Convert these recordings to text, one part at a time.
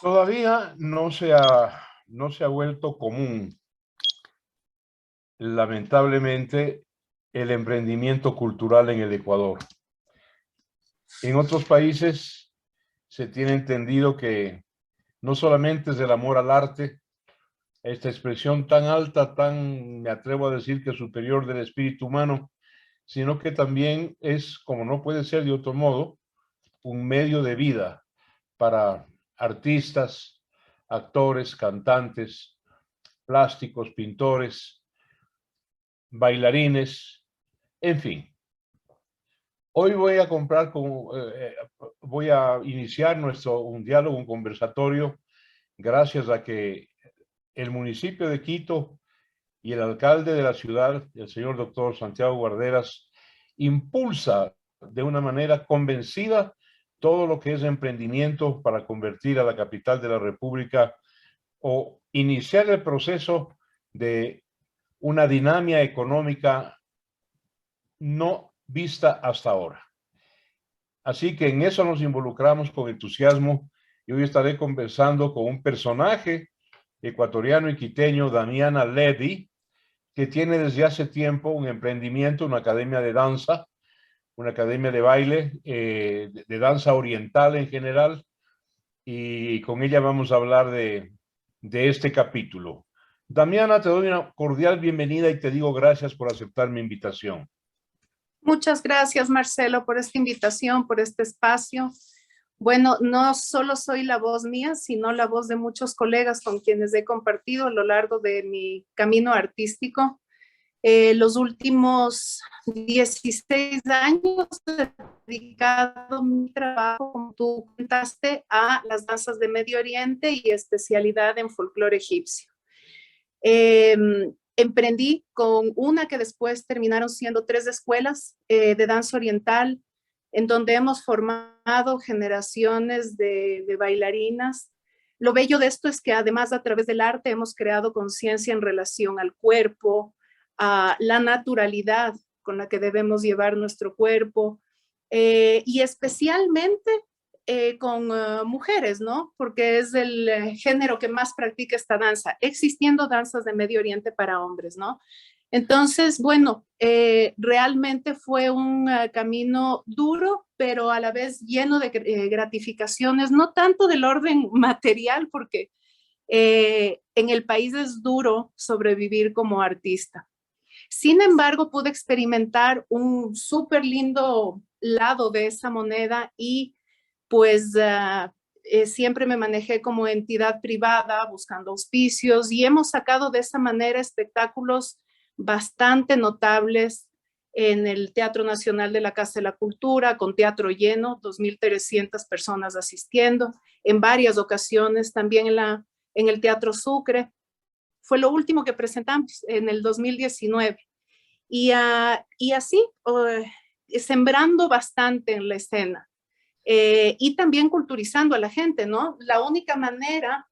Todavía no se ha vuelto común, lamentablemente, el emprendimiento cultural en el Ecuador. En otros países se tiene entendido que no solamente es el amor al arte, esta expresión tan alta, me atrevo a decir que superior del espíritu humano, sino que también es, como no puede ser de otro modo, un medio de vida para artistas, actores, cantantes, plásticos, pintores, bailarines, en fin. Hoy voy a iniciar un diálogo, un conversatorio, gracias a que el municipio de Quito y el alcalde de la ciudad, el señor doctor Santiago Guarderas, impulsa de una manera convencida todo lo que es emprendimiento para convertir a la capital de la República o iniciar el proceso de una dinámica económica no vista hasta ahora. Así que en eso nos involucramos con entusiasmo y hoy estaré conversando con un personaje ecuatoriano y quiteño, Damiana Ledy, que tiene desde hace tiempo un emprendimiento, una academia de danza, una academia de baile, de danza oriental en general, y con ella vamos a hablar de este capítulo. Damiana, te doy una cordial bienvenida y te digo gracias por aceptar mi invitación. Muchas gracias, Marcelo, por esta invitación, por este espacio. Bueno, no solo soy la voz mía, sino la voz de muchos colegas con quienes he compartido a lo largo de mi camino artístico. Los últimos 16 años he dedicado mi trabajo, como tú comentaste, a las danzas de Medio Oriente y especialidad en folclore egipcio. Emprendí con una que después terminaron siendo 3 escuelas de danza oriental, en donde hemos formado generaciones de bailarinas. Lo bello de esto es que además a través del arte hemos creado conciencia en relación al cuerpo, a la naturalidad con la que debemos llevar nuestro cuerpo y especialmente con mujeres, ¿no? Porque es el género que más practica esta danza, existiendo danzas de Medio Oriente para hombres, ¿no? Entonces, bueno, realmente fue un camino duro, pero a la vez lleno de gratificaciones, no tanto del orden material, porque en el país es duro sobrevivir como artista. Sin embargo, pude experimentar un súper lindo lado de esa moneda y pues siempre me manejé como entidad privada buscando auspicios y hemos sacado de esa manera espectáculos bastante notables en el Teatro Nacional de la Casa de la Cultura, con teatro lleno, 2.300 personas asistiendo, en varias ocasiones también en el Teatro Sucre. Fue lo último que presentamos en el 2019. Y así, sembrando bastante en la escena. Y también culturizando a la gente, ¿no? La única manera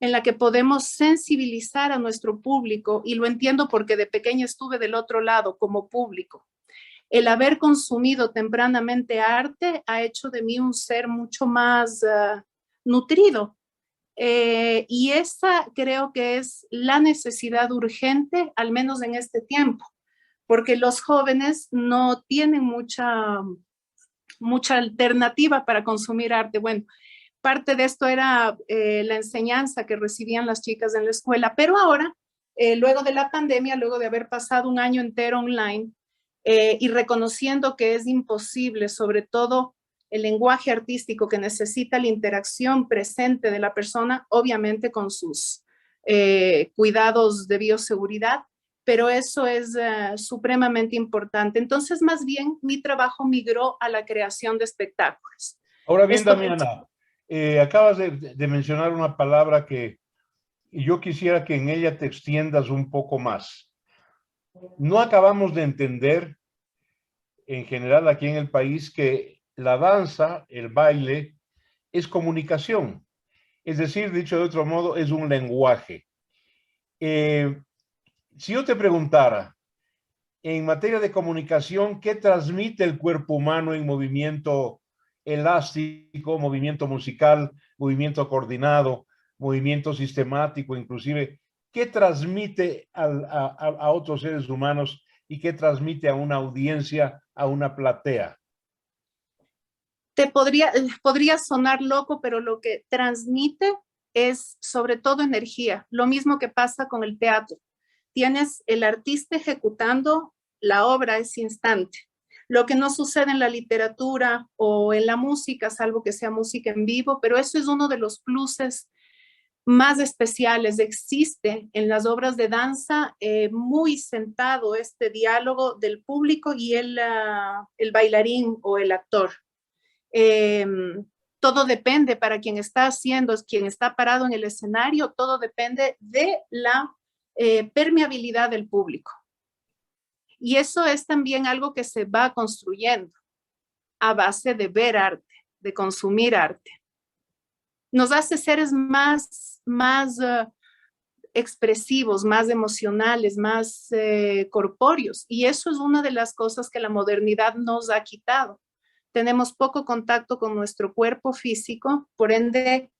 en la que podemos sensibilizar a nuestro público, y lo entiendo porque de pequeña estuve del otro lado como público, el haber consumido tempranamente arte ha hecho de mí un ser mucho más nutrido. Y esa creo que es la necesidad urgente, al menos en este tiempo, porque los jóvenes no tienen mucha alternativa para consumir arte. Bueno, parte de esto era la enseñanza que recibían las chicas en la escuela, pero ahora, luego de la pandemia, luego de haber pasado un año entero online y reconociendo que es imposible, sobre todo el lenguaje artístico que necesita la interacción presente de la persona, obviamente con sus cuidados de bioseguridad, pero eso es supremamente importante. Entonces, más bien, mi trabajo migró a la creación de espectáculos. Ahora bien, Damiana, acabas de mencionar una palabra que yo quisiera que en ella te extiendas un poco más. No acabamos de entender, en general aquí en el país, que la danza, el baile, es comunicación. Es decir, dicho de otro modo, es un lenguaje. Si yo te preguntara, en materia de comunicación, ¿qué transmite el cuerpo humano en movimiento elástico, movimiento musical, movimiento coordinado, movimiento sistemático, inclusive, ¿qué transmite a otros seres humanos y qué transmite a una audiencia, a una platea? Podría sonar loco, pero lo que transmite es sobre todo energía. Lo mismo que pasa con el teatro. Tienes el artista ejecutando la obra ese instante. Lo que no sucede en la literatura o en la música, salvo que sea música en vivo, pero eso es uno de los pluses más especiales. Existe en las obras de danza muy sentado este diálogo del público y el bailarín o el actor. Eh, Todo depende para quien está haciendo, quien está parado en el escenario, todo depende de la permeabilidad del público. Y eso es también algo que se va construyendo a base de ver arte, de consumir arte. Nos hace seres más expresivos, más emocionales, más corpóreos. Y eso es una de las cosas que la modernidad nos ha quitado. Tenemos poco contacto con nuestro cuerpo físico, por ende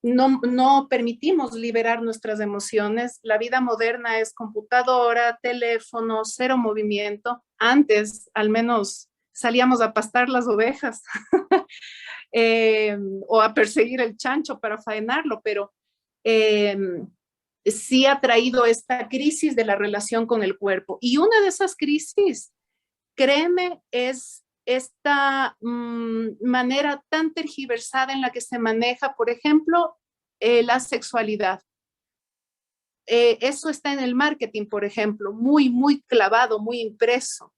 no permitimos liberar nuestras emociones. La vida moderna es computadora, teléfono, cero movimiento. Antes, al menos, salíamos a pastar las ovejas o a perseguir el chancho para faenarlo, pero sí ha traído esta crisis de la relación con el cuerpo. Y una de esas crisis, créeme, es esta manera tan tergiversada en la que se maneja, por ejemplo, la sexualidad. Eso está en el marketing, por ejemplo, muy clavado, muy impreso.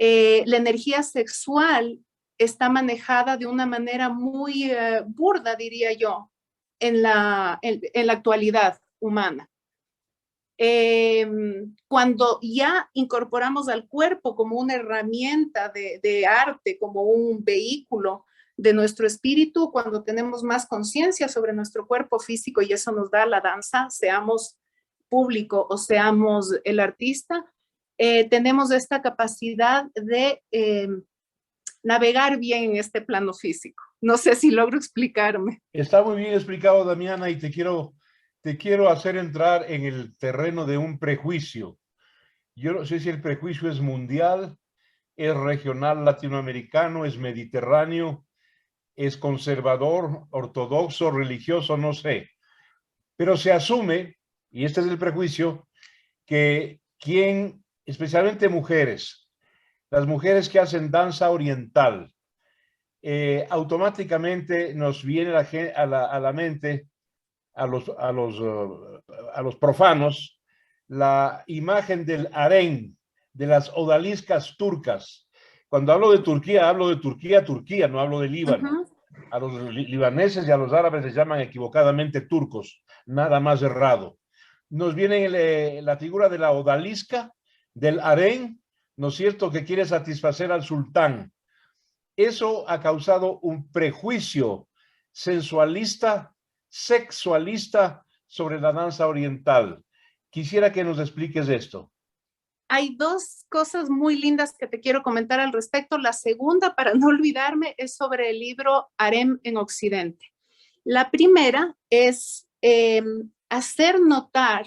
La energía sexual está manejada de una manera muy burda, diría yo, en la actualidad humana. Cuando ya incorporamos al cuerpo como una herramienta de arte, como un vehículo de nuestro espíritu, cuando tenemos más conciencia sobre nuestro cuerpo físico, y eso nos da la danza, seamos público o seamos el artista, tenemos esta capacidad de navegar bien en este plano físico. No sé si logro explicarme. Está muy bien explicado, Damiana, y te quiero hacer entrar en el terreno de un prejuicio. Yo no sé si el prejuicio es mundial, es regional latinoamericano, es mediterráneo, es conservador, ortodoxo, religioso, no sé. Pero se asume, y este es el prejuicio, que especialmente mujeres, las mujeres que hacen danza oriental, automáticamente nos viene a la mente, a los profanos, la imagen del harén, de las odaliscas turcas. Cuando hablo de Turquía, Turquía, no hablo de Líbano. A los libaneses y a los árabes les llaman equivocadamente turcos, nada más errado. Nos viene la figura de la odalisca, del harén, ¿no es cierto?, que quiere satisfacer al sultán. Eso ha causado un prejuicio sensualista, sexualista sobre la danza oriental. Quisiera que nos expliques esto. Hay dos cosas muy lindas que te quiero comentar al respecto. La segunda, para no olvidarme, es sobre el libro Harem en Occidente. La primera es hacer notar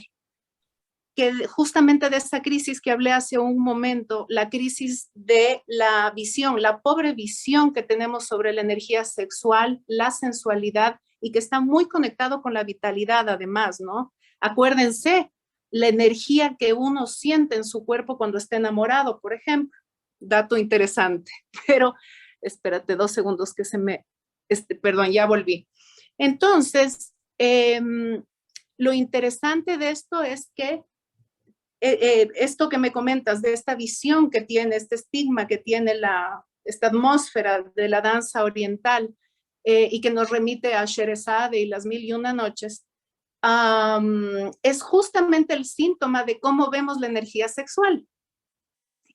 que justamente de esa crisis que hablé hace un momento, la crisis de la visión, la pobre visión que tenemos sobre la energía sexual, la sensualidad, y que está muy conectado con la vitalidad además, ¿no? Acuérdense, la energía que uno siente en su cuerpo cuando está enamorado, por ejemplo. Dato interesante, pero espérate 2 segundos que perdón, ya volví. Entonces, lo interesante de esto es que esto que me comentas, de esta visión que tiene, este estigma que tiene esta atmósfera de la danza oriental y que nos remite a Sherazade y las 1001 noches, es justamente el síntoma de cómo vemos la energía sexual.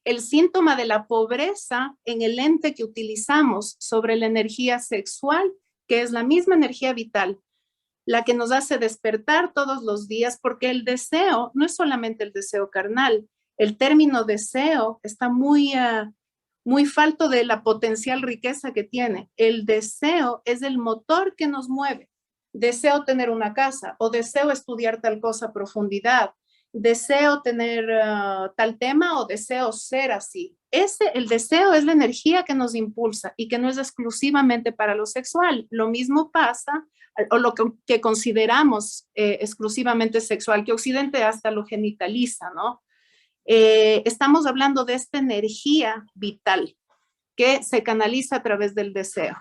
El síntoma de la pobreza en el lente que utilizamos sobre la energía sexual, que es la misma energía vital, la que nos hace despertar todos los días, porque el deseo no es solamente el deseo carnal. El término deseo está muy muy falto de la potencial riqueza que tiene. El deseo es el motor que nos mueve. Deseo tener una casa o deseo estudiar tal cosa a profundidad, deseo tener tal tema o deseo ser así. El deseo es la energía que nos impulsa y que no es exclusivamente para lo sexual. Lo mismo pasa, o lo que consideramos exclusivamente sexual, que Occidente hasta lo genitaliza, ¿no? Estamos hablando de esta energía vital que se canaliza a través del deseo.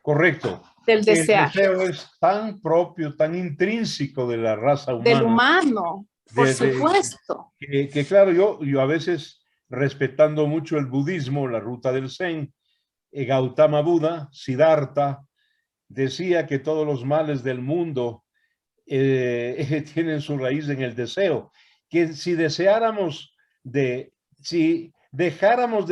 Correcto. Del El desear. deseo es tan propio, tan intrínseco de la raza humana. Del humano, por supuesto. Que claro, yo a veces, respetando mucho el budismo, la ruta del Zen, Gautama Buda, Siddhartha, decía que todos los males del mundo tienen su raíz en el deseo. Que si dejáramos de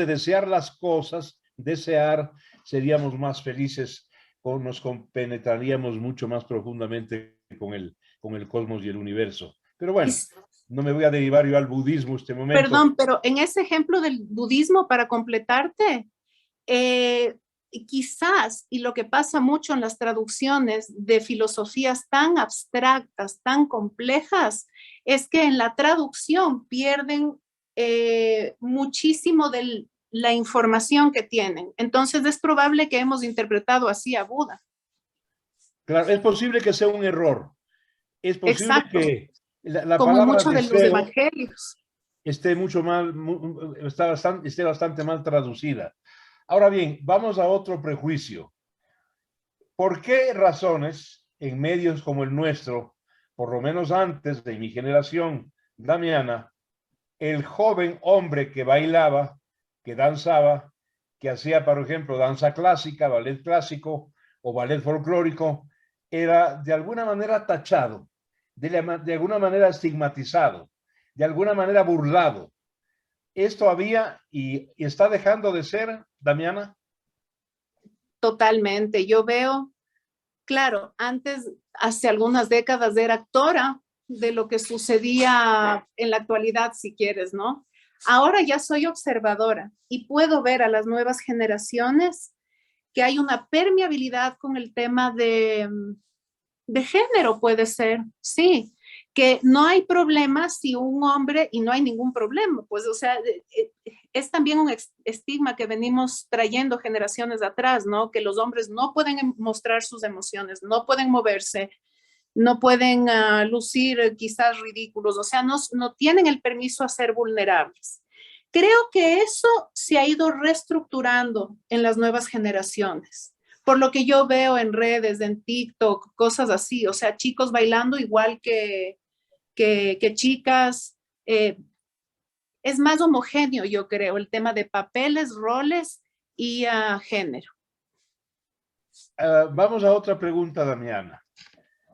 desear las cosas, desear, seríamos más felices, o nos compenetraríamos mucho más profundamente con el cosmos y el universo. Pero bueno, no me voy a derivar yo al budismo en este momento. Perdón, pero en ese ejemplo del budismo, para completarte, quizás, y lo que pasa mucho en las traducciones de filosofías tan abstractas, tan complejas, es que en la traducción pierden muchísimo de la información que tienen. Entonces es probable que hemos interpretado así a Buda. Claro, es posible que sea un error. Es posible Exacto. que la como palabra muchos de los evangelios esté bastante mal traducida. Ahora bien, vamos a otro prejuicio. ¿Por qué razones en medios como el nuestro, por lo menos antes de mi generación, Damiana, el joven hombre que bailaba, que danzaba, que hacía, por ejemplo, danza clásica, ballet clásico o ballet folclórico, era de alguna manera tachado, de alguna manera estigmatizado, de alguna manera burlado? ¿Esto había y está dejando de ser, Damiana? Totalmente. Yo veo, claro, antes, hace algunas décadas era actora de lo que sucedía en la actualidad, si quieres, ¿no? Ahora ya soy observadora y puedo ver a las nuevas generaciones que hay una permeabilidad con el tema de género, puede ser, sí, que no hay problema si un hombre, y no hay ningún problema, pues, o sea, es también un estigma que venimos trayendo generaciones atrás, ¿no? Que los hombres no pueden mostrar sus emociones, no pueden moverse, no pueden lucir quizás ridículos, o sea, no tienen el permiso a ser vulnerables. Creo que eso se ha ido reestructurando en las nuevas generaciones. Por lo que yo veo en redes, en TikTok, cosas así, o sea, chicos bailando igual que chicas. Es más homogéneo, yo creo, el tema de papeles, roles y género. Vamos a otra pregunta, Damiana.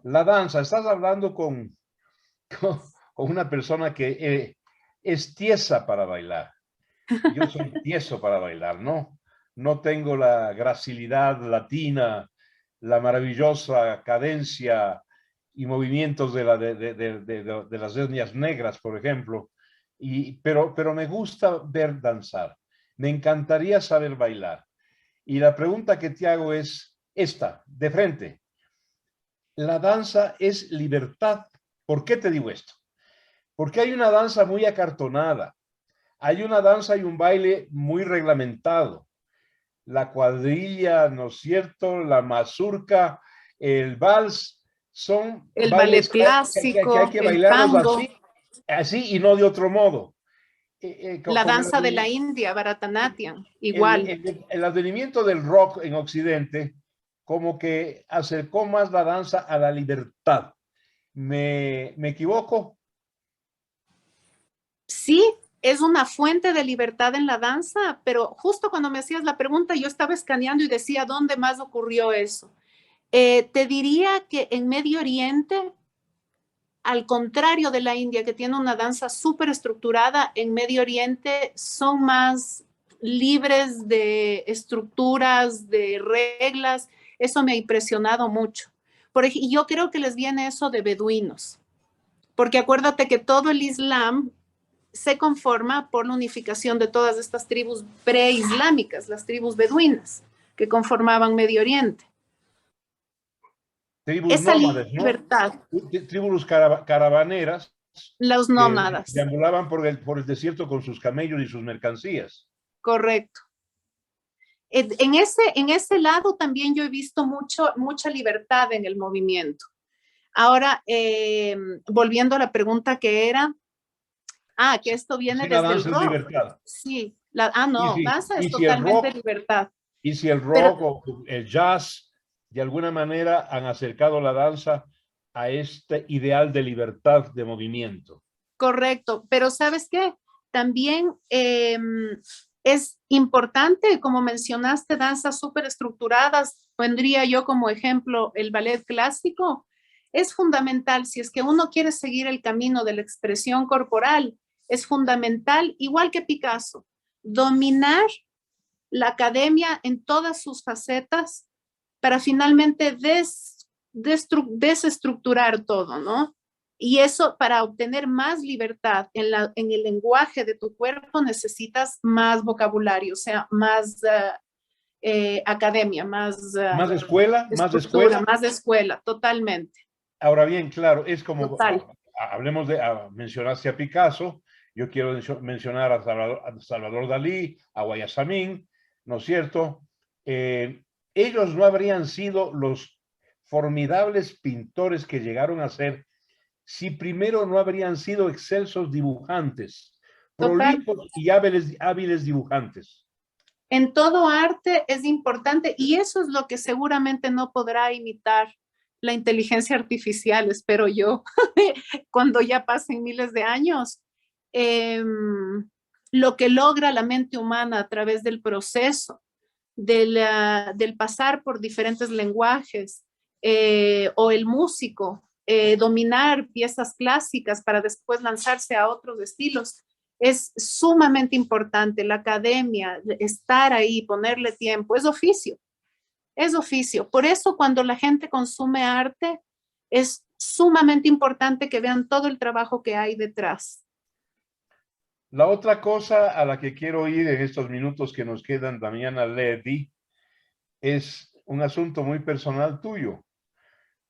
La danza, estás hablando con una persona que es tiesa para bailar. Yo soy tieso para bailar, ¿no? No tengo la gracilidad latina, la maravillosa cadencia y movimientos de las etnias negras, por ejemplo, pero me gusta ver danzar. Me encantaría saber bailar. Y la pregunta que te hago es esta, de frente. La danza es libertad. ¿Por qué te digo esto? Porque hay una danza muy acartonada. Hay una danza y un baile muy reglamentado. La cuadrilla, ¿no es cierto? La mazurca, el vals, son el bailes ballet clásico, que hay que el bailarlos tango, así y no de otro modo. la danza de la India, Bharatanatyam, igual. El advenimiento del rock en Occidente como que acercó más la danza a la libertad. ¿Me equivoco? Sí, es una fuente de libertad en la danza, pero justo cuando me hacías la pregunta, yo estaba escaneando y decía, ¿dónde más ocurrió eso? Te diría que en Medio Oriente, al contrario de la India, que tiene una danza súper estructurada, en Medio Oriente son más libres de estructuras, de reglas. Eso me ha impresionado mucho. Y yo creo que les viene eso de beduinos, porque acuérdate que todo el Islam se conforma por la unificación de todas estas tribus preislámicas, las tribus beduinas, que conformaban Medio Oriente. Tribus Esa nómades, ¿no? libertad. Tribus caravaneras Los que nómadas. deambulaban por el desierto con sus camellos y sus mercancías. Correcto. En ese lado también yo he visto mucha libertad en el movimiento. Ahora, volviendo a la pregunta que era, que esto viene Sí, la desde el danza es rock. libertad. Sí, Y danza es si el totalmente rock, libertad. y si el Pero, rock o el jazz de alguna manera han acercado la danza a este ideal de libertad de movimiento. correcto, pero ¿sabes qué? También es importante, como mencionaste, danzas súper estructuradas, pondría yo como ejemplo el ballet clásico. Es fundamental, si es que uno quiere seguir el camino de la expresión corporal, es fundamental, igual que Picasso, dominar la academia en todas sus facetas para finalmente desestructurar todo, ¿no? Y eso, para obtener más libertad en el lenguaje de tu cuerpo, necesitas más vocabulario, o sea, más academia, más Más escuela, más estructura, escuela. más escuela, totalmente. Ahora bien, claro, es como, Total. hablemos de, mencionaste a Picasso, yo quiero mencionar a Salvador Dalí, a Guayasamín, ¿no es cierto? Ellos no habrían sido los formidables pintores que llegaron a ser si primero no habrían sido excelsos dibujantes, Total. prolijos y hábiles dibujantes. En todo arte es importante y eso es lo que seguramente no podrá imitar la inteligencia artificial, espero yo, cuando ya pasen miles de años. Lo que logra la mente humana a través del proceso, del pasar por diferentes lenguajes, o el músico, dominar piezas clásicas para después lanzarse a otros estilos. Es sumamente importante la academia, estar ahí, ponerle tiempo, es oficio, es oficio. Por eso cuando la gente consume arte, es sumamente importante que vean todo el trabajo que hay detrás. La otra cosa a la que quiero ir en estos minutos que nos quedan, Damiana Levy, es un asunto muy personal tuyo,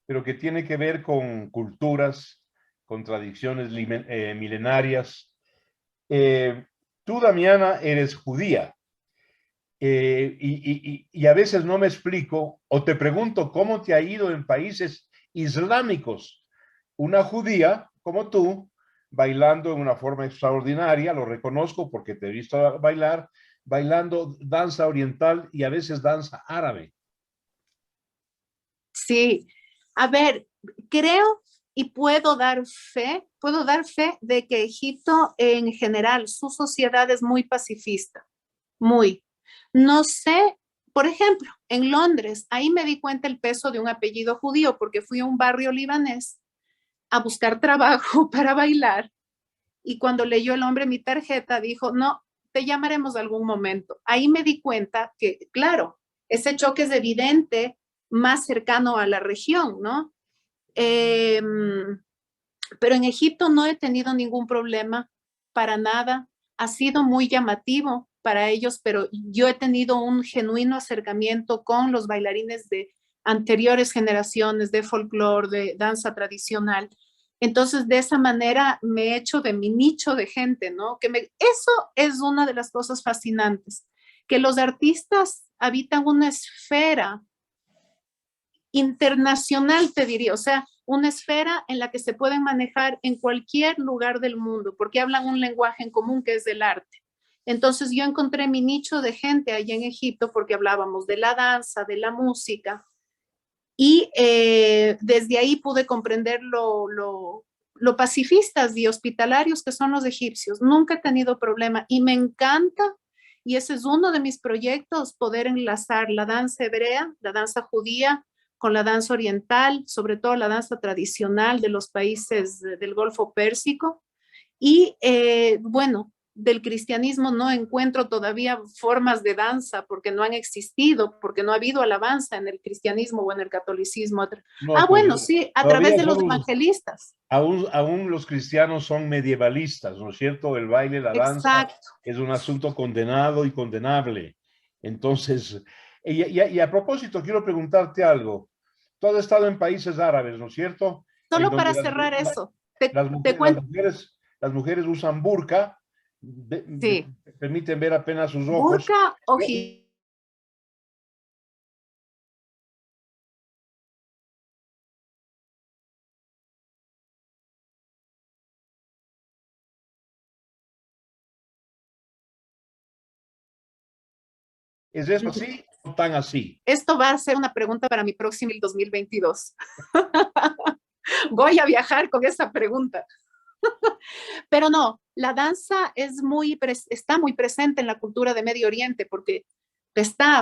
pero que tiene que ver con culturas, con tradiciones milenarias. Tú, Damiana, eres judía. Y a veces no me explico o te pregunto cómo te ha ido en países islámicos. Una judía como tú, bailando en una forma extraordinaria, lo reconozco porque te he visto bailar, bailando danza oriental y a veces danza árabe. Sí, a ver, creo y puedo dar fe de que Egipto en general, su sociedad es muy pacifista, muy. No sé, por ejemplo, en Londres, ahí me di cuenta el peso de un apellido judío porque fui a un barrio libanés a buscar trabajo para bailar y cuando leyó el hombre mi tarjeta dijo, no, te llamaremos algún momento. Ahí me di cuenta que, claro, ese choque es evidente más cercano a la región, ¿no? Pero en Egipto no he tenido ningún problema para nada. Ha sido muy llamativo para ellos, pero yo he tenido un genuino acercamiento con los bailarines de anteriores generaciones de folclore, de danza tradicional. Entonces, de esa manera me he hecho de mi nicho de gente, ¿no? Eso es una de las cosas fascinantes, que los artistas habitan una esfera internacional, te diría, o sea, una esfera en la que se pueden manejar en cualquier lugar del mundo, porque hablan un lenguaje en común que es del arte. Entonces yo encontré mi nicho de gente allá en Egipto porque hablábamos de la danza, de la música, y desde ahí pude comprender lo pacifistas y hospitalarios que son los egipcios. Nunca he tenido problema y me encanta, y ese es uno de mis proyectos, poder enlazar la danza hebrea, la danza judía, con la danza oriental, sobre todo la danza tradicional de los países del Golfo Pérsico. Y bueno, del cristianismo no encuentro todavía formas de danza porque no han existido, porque no ha habido alabanza en el cristianismo o en el catolicismo. No, pues Bueno, sí, a través todavía de los evangelistas. aún los cristianos son medievalistas, ¿no es cierto? El baile, la danza Exacto. es un asunto condenado y condenable. Entonces, y a propósito, quiero preguntarte algo. Tú has estado en países árabes, ¿no es cierto? En Solo donde para cerrar eso, te las cuento. mujeres usan burka, Sí, permiten ver apenas sus ojos. burka o Yo- hijab. ¿Es eso así o tan así? Esto va a ser una pregunta para mi próximo 2022. Voy a viajar con esa pregunta. Pero no, la danza está muy presente en la cultura de Medio Oriente porque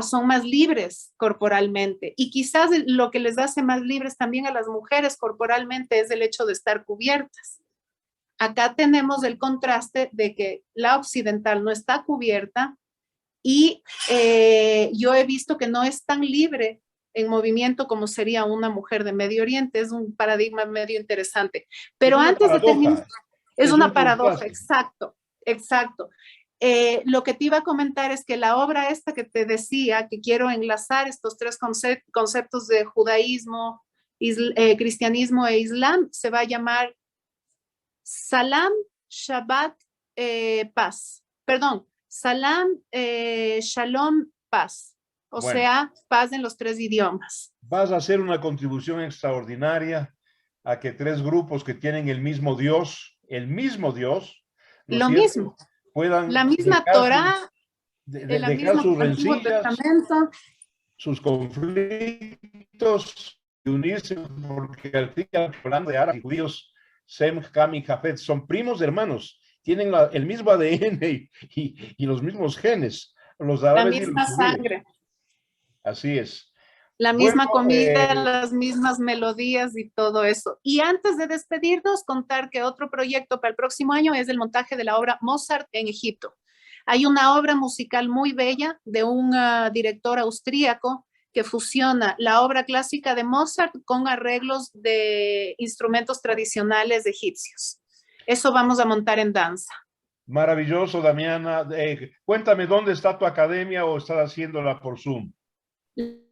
son más libres corporalmente. Y quizás lo que les hace más libres también a las mujeres corporalmente es el hecho de estar cubiertas. Acá tenemos el contraste de que la occidental no está cubierta y yo he visto que no es tan libre en movimiento como sería una mujer de Medio Oriente. Es un paradigma medio interesante. Es Pero una antes de terminar, paradoja, es es una un paradoja, contraste. exacto, exacto. Lo que te iba a comentar es que la obra esta que te decía, que quiero enlazar estos tres conceptos de judaísmo, cristianismo e islam, se va a llamar Salam, Shabbat, Paz. Perdón, Salam, Shalom, Paz. O Bueno, sea, paz en los tres idiomas. vas a hacer una contribución extraordinaria a que tres grupos que tienen el mismo Dios, ¿no es Lo mismo, cierto?, puedan la misma Torah, el dejar mismo sus Antiguo rencillas, Testamento. sus conflictos y unirse, porque al fin y al cabo, hablando de árabes y judíos, Sem, Ham y Jafet son primos hermanos, tienen el mismo ADN y los mismos genes, los La árabes y los misma judíos. sangre, Así es. la Bueno, misma comida, las mismas melodías y todo eso. Y antes de despedirnos, contar que otro proyecto para el próximo año es el montaje de la obra Mozart en Egipto. Hay una obra musical muy bella de un director austríaco que fusiona la obra clásica de Mozart con arreglos de instrumentos tradicionales egipcios. Eso vamos a montar en danza. maravilloso, Damiana. Cuéntame dónde está tu academia o estás haciéndola por Zoom.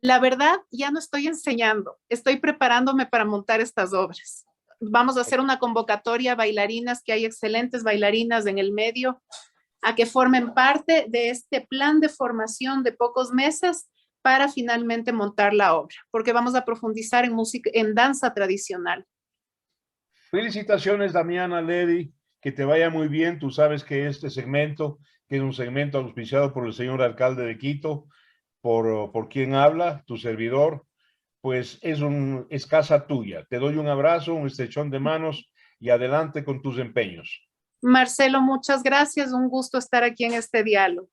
La verdad, ya no estoy enseñando, estoy preparándome para montar estas obras. Vamos a hacer una convocatoria a bailarinas, que hay excelentes bailarinas en el medio, a que formen parte de este plan de formación de pocos meses para finalmente montar la obra, porque vamos a profundizar en música, en danza tradicional. Felicitaciones, Damiana Ledy, que te vaya muy bien. Tú sabes que este segmento, que es un segmento auspiciado por el señor alcalde de Quito, por quien habla, tu servidor, pues es casa tuya. Te doy un abrazo, un estrechón de manos y adelante con tus empeños. Marcelo, muchas gracias. Un gusto estar aquí en este diálogo.